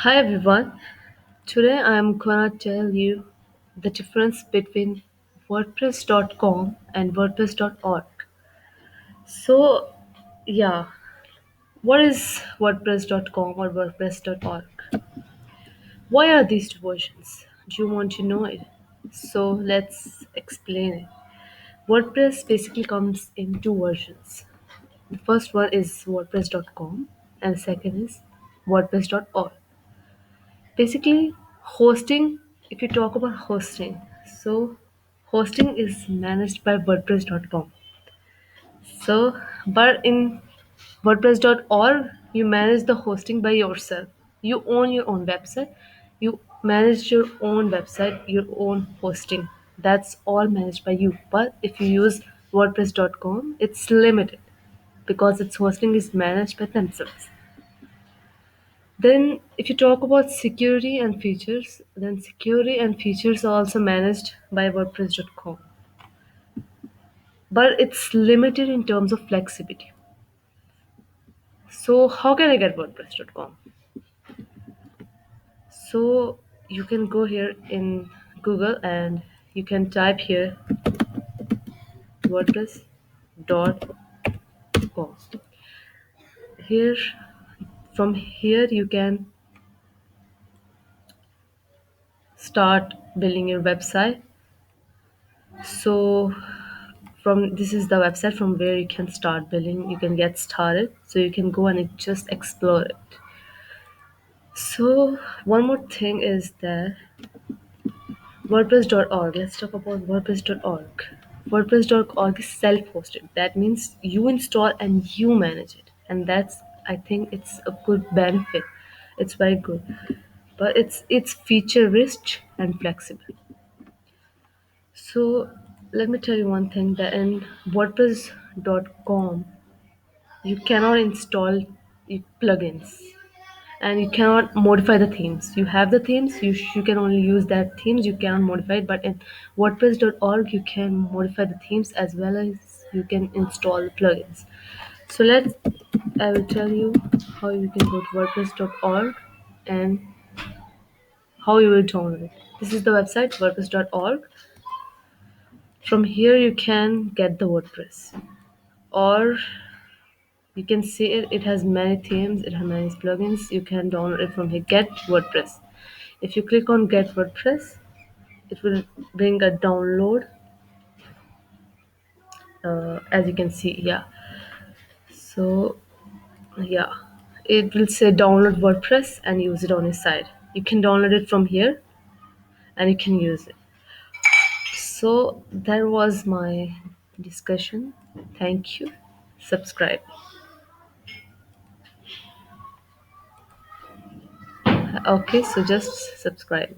Hi everyone. Today I'm gonna tell you the difference between wordpress.com and wordpress.org. So, yeah, what is wordpress.com or wordpress.org? Why are these two versions? Do you want to know it? So, let's explain it. WordPress basically comes in two versions. The first one is wordpress.com and the second is wordpress.org. Basically, hosting, if you talk about hosting, so hosting is managed by WordPress.com. So, but in WordPress.org, you manage the hosting by yourself. You own your own website, you manage your own website, your own hosting. That's all managed by you. But if you use WordPress.com, it's limited because its hosting is managed by themselves. Then, if you talk about security and features, then security and features are also managed by WordPress.com. But it's limited in terms of flexibility. So, how can I get WordPress.com? So, you can go here in Google and you can type here WordPress.com. Here, from here, you can start building your website. So, from this is the website from where you can start building, you can get started, so you can go and just explore it. So one more thing is that wordpress.org, let's talk about wordpress.org. Wordpress.org is self-hosted. That means you install and you manage it, and that's, I think it's a good benefit. It's very good, but it's feature rich and flexible. So let me tell you one thing, that in wordpress.com you cannot install plugins and you cannot modify the themes. You have the themes, you can only use that themes, you cannot modify it. But in wordpress.org you can modify the themes as well as you can install the plugins. So I will tell you how you can go to wordpress.org and how you will download it. This is the website wordpress.org. From here you can get the WordPress, or you can see it has many themes, it has many plugins. You can download it from here. Get WordPress. If you click on Get WordPress, it will bring a download. As you can see, yeah. So yeah, it will say download WordPress and use it on your site. You can download it from here and you can use it. So that was my discussion. Thank you. Subscribe. Okay, so just subscribe.